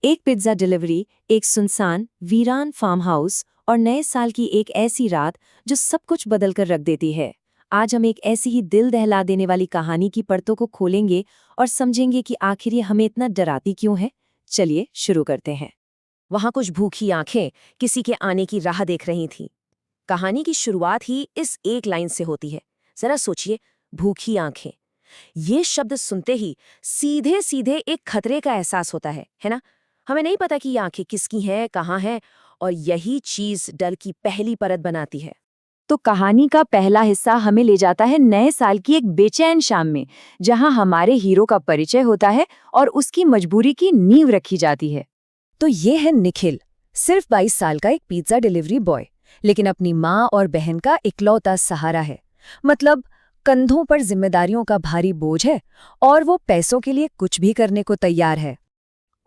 एक pizza delivery, एक सुनसान वीरान फार्म हाउस और नए साल की एक ऐसी रात जो सब कुछ बदल कर रख देती है। आज हम एक ऐसी ही दिल दहला देने वाली कहानी की परतों को खोलेंगे और समझेंगे कि आखिर ये हमें इतना डराती क्यों है। चलिए शुरू करते हैं। वहां कुछ भूखी आंखें किसी के आने की राह देख रही थीं। कहानी की शुरुआत ही इस एक लाइन से होती है। जरा सोचिए, भूखी आंखें। ये शब्द सुनते ही सीधे सीधे एक खतरे का एहसास होता है ना। हमें नहीं पता कि ये आंखें किसकी हैं, कहाँ हैं, और यही चीज डर की पहली परत बनाती है। तो कहानी का पहला हिस्सा हमें ले जाता है नए साल की एक बेचैन शाम में, जहां हमारे हीरो का परिचय होता है और उसकी मजबूरी की नींव रखी जाती है। तो ये है निखिल, सिर्फ 22 साल का एक पिज्जा डिलीवरी बॉय, लेकिन अपनी माँ और बहन का इकलौता सहारा है। मतलब कंधों पर जिम्मेदारियों का भारी बोझ है और वो पैसों के लिए कुछ भी करने को तैयार है।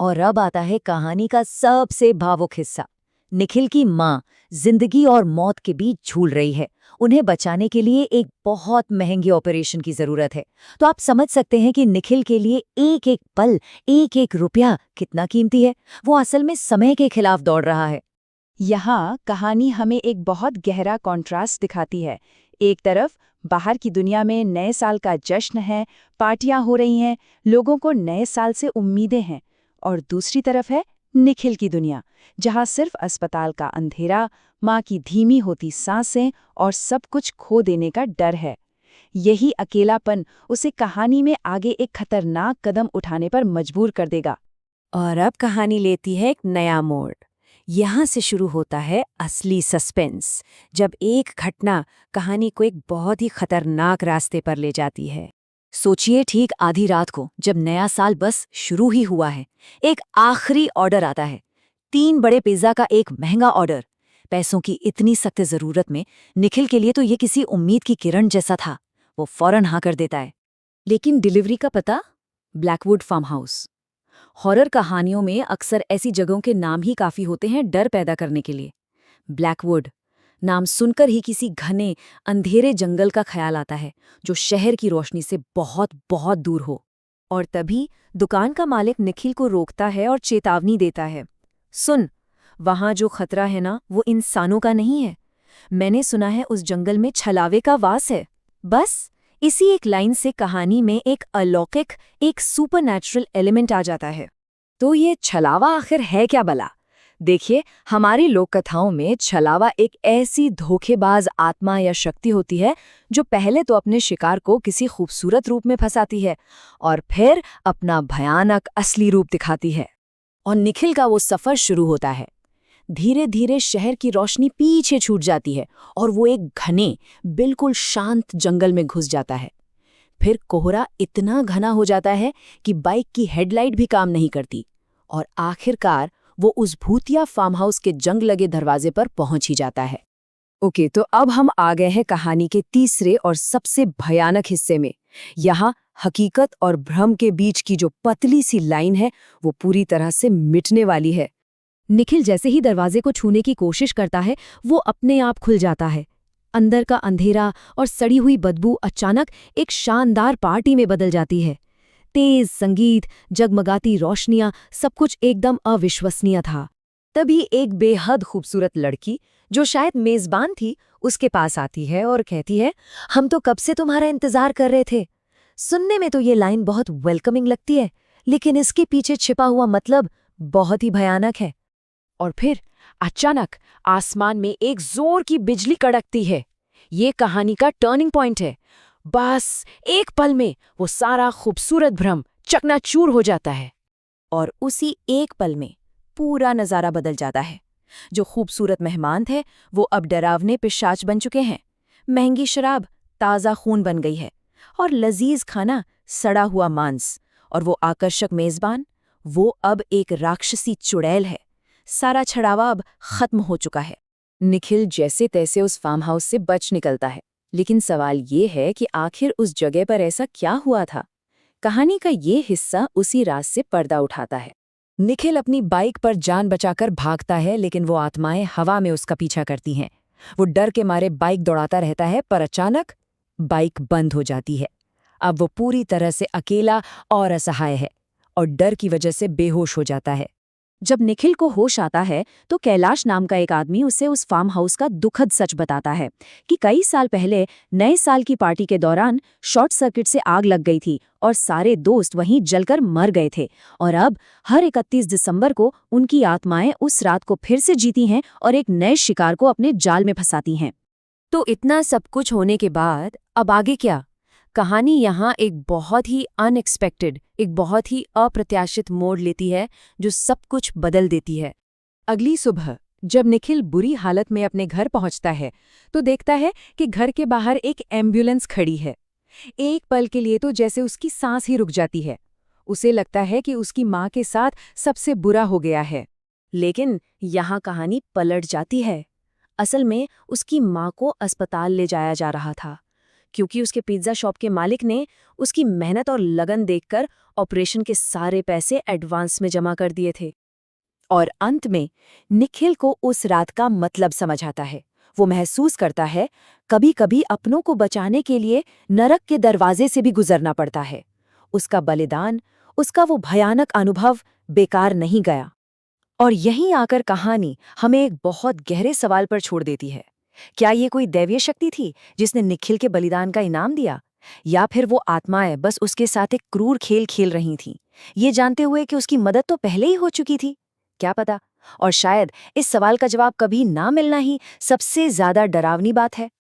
और अब आता है कहानी का सबसे भावुक हिस्सा। निखिल की माँ जिंदगी और मौत के बीच झूल रही है। उन्हें बचाने के लिए एक बहुत महंगे ऑपरेशन की जरूरत है। तो आप समझ सकते हैं कि निखिल के लिए एक एक पल, एक एक रुपया कितना कीमती है। वो असल में समय के खिलाफ दौड़ रहा है। यहाँ कहानी हमें एक बहुत गहरा कॉन्ट्रास्ट दिखाती है। एक तरफ बाहर की दुनिया में नए साल का जश्न है, पार्टियां हो रही हैं, लोगों को नए साल से उम्मीदें हैं, और दूसरी तरफ है निखिल की दुनिया, जहाँ सिर्फ अस्पताल का अंधेरा, माँ की धीमी होती सांसें और सब कुछ खो देने का डर है। यही अकेलापन उसे कहानी में आगे एक खतरनाक कदम उठाने पर मजबूर कर देगा। और अब कहानी लेती है एक नया मोड़। यहाँ से शुरू होता है असली सस्पेंस, जब एक घटना कहानी को एक बहुत ही खतरनाक रास्ते पर ले जाती है। सोचिए, ठीक आधी रात को, जब नया साल बस शुरू ही हुआ है, एक आखिरी ऑर्डर आता है। 3 बड़े पिज्जा का एक महंगा ऑर्डर। पैसों की इतनी सख्त जरूरत में निखिल के लिए तो ये किसी उम्मीद की किरण जैसा था। वो फौरन हाँ कर देता है। लेकिन डिलीवरी का पता? Blackwood farm house. हॉरर कहानियों में अक्सर ऐसी जगहों के नाम ही काफी होते हैं डर पैदा करने के लिए। ब्लैकवुड नाम सुनकर ही किसी घने अंधेरे जंगल का ख्याल आता है, जो शहर की रोशनी से बहुत बहुत दूर हो। और तभी दुकान का मालिक निखिल को रोकता है और चेतावनी देता है। सुन, वहां जो खतरा है ना, वो इंसानों का नहीं है। मैंने सुना है उस जंगल में छलावे का वास है। बस इसी एक लाइन से कहानी में एक अलौकिक, एक सुपरनैचुरल एलिमेंट आ जाता है। तो ये छलावा आखिर है क्या भला? देखिए, हमारी लोक कथाओं में छलावा एक ऐसी धोखेबाज आत्मा या शक्ति होती है जो पहले तो अपने शिकार को किसी खूबसूरत रूप में फंसाती है और फिर अपना भयानक असली रूप दिखाती है। और निखिल का वो सफर शुरू होता है। धीरे धीरे शहर की रोशनी पीछे छूट जाती है और वो एक घने, बिल्कुल शांत जंगल में घुस जाता है। फिर कोहरा इतना घना हो जाता है कि बाइक की हेडलाइट भी काम नहीं करती, और आखिरकार वो उस भूतिया फार्म हाउस के जंग लगे दरवाजे पर पहुंच ही जाता है। ओके, तो अब हम आ गए हैं कहानी के तीसरे और सबसे भयानक हिस्से में। यहाँ हकीकत और भ्रम के बीच की जो पतली सी लाइन है, वो पूरी तरह से मिटने वाली है। निखिल जैसे ही दरवाजे को छूने की कोशिश करता है, वो अपने आप खुल जाता है। अंदर का अंधेरा और सड़ी हुई बदबू अचानक एक शानदार पार्टी में बदल जाती है। तेज संगीत, जगमगाती रोशनियां, सब कुछ एकदम अविश्वसनीय था। तभी एक बेहद खूबसूरत लड़की, जो शायद मेजबान थी, उसके पास आती है और कहती है, हम तो कब से तुम्हारा इंतजार कर रहे थे। सुनने में तो ये लाइन बहुत वेलकमिंग लगती है, लेकिन इसके पीछे छिपा हुआ मतलब बहुत ही भयानक है। और फिर अचानक आसमान में एक जोर की बिजली कड़कती है। ये कहानी का टर्निंग पॉइंट है। बस एक पल में वो सारा खूबसूरत भ्रम चकनाचूर हो जाता है, और उसी एक पल में पूरा नजारा बदल जाता है। जो खूबसूरत मेहमान थे, वो अब डरावने पिशाच बन चुके हैं। महंगी शराब ताज़ा खून बन गई है, और लजीज खाना सड़ा हुआ मांस, और वो आकर्षक मेजबान, वो अब एक राक्षसी चुड़ैल है। सारा छड़ावा अब खत्म हो चुका है। निखिल जैसे तैसे उस फार्म हाउस से बच निकलता है, लेकिन सवाल ये है कि आखिर उस जगह पर ऐसा क्या हुआ था। कहानी का ये हिस्सा उसी रात से पर्दा उठाता है। निखिल अपनी बाइक पर जान बचाकर भागता है, लेकिन वो आत्माएं हवा में उसका पीछा करती हैं। वो डर के मारे बाइक दौड़ाता रहता है, पर अचानक बाइक बंद हो जाती है। अब वो पूरी तरह से अकेला और असहाय है, और डर की वजह से बेहोश हो जाता है। जब निखिल को होश आता है तो कैलाश नाम का एक आदमी उसे उस फार्म हाउस का दुखद सच बताता है कि कई साल पहले नए साल की पार्टी के दौरान शॉर्ट सर्किट से आग लग गई थी और सारे दोस्त वहीं जलकर मर गए थे और अब हर 31 दिसंबर को उनकी आत्माएं उस रात को फिर से जीती हैं और एक नए शिकार को अपने जाल में फंसाती हैं। तो इतना सब कुछ होने के बाद अब आगे क्या? कहानी यहाँ एक बहुत ही अनएक्सपेक्टेड, एक बहुत ही अप्रत्याशित मोड़ लेती है जो सब कुछ बदल देती है। अगली सुबह जब निखिल बुरी हालत में अपने घर पहुंचता है तो देखता है कि घर के बाहर एक एम्बुलेंस खड़ी है। एक पल के लिए तो जैसे उसकी सांस ही रुक जाती है। उसे लगता है कि उसकी माँ के साथ सबसे बुरा हो गया है। लेकिन यहाँ कहानी पलट जाती है। असल में उसकी माँ को अस्पताल ले जाया जा रहा था क्योंकि उसके पिज्जा शॉप के मालिक ने उसकी मेहनत और लगन देखकर ऑपरेशन के सारे पैसे एडवांस में जमा कर दिए थे। और अंत में निखिल को उस रात का मतलब समझ आता है। वो महसूस करता है कभी कभी अपनों को बचाने के लिए नरक के दरवाजे से भी गुजरना पड़ता है। उसका बलिदान, उसका वो भयानक अनुभव बेकार नहीं गया। और यहीं आकर कहानी हमें एक बहुत गहरे सवाल पर छोड़ देती है। क्या ये कोई दैवीय शक्ति थी जिसने निखिल के बलिदान का इनाम दिया, या फिर वो आत्माएं बस उसके साथ एक क्रूर खेल खेल रही थीं, ये जानते हुए कि उसकी मदद तो पहले ही हो चुकी थी? क्या पता। और शायद इस सवाल का जवाब कभी ना मिलना ही सबसे ज्यादा डरावनी बात है।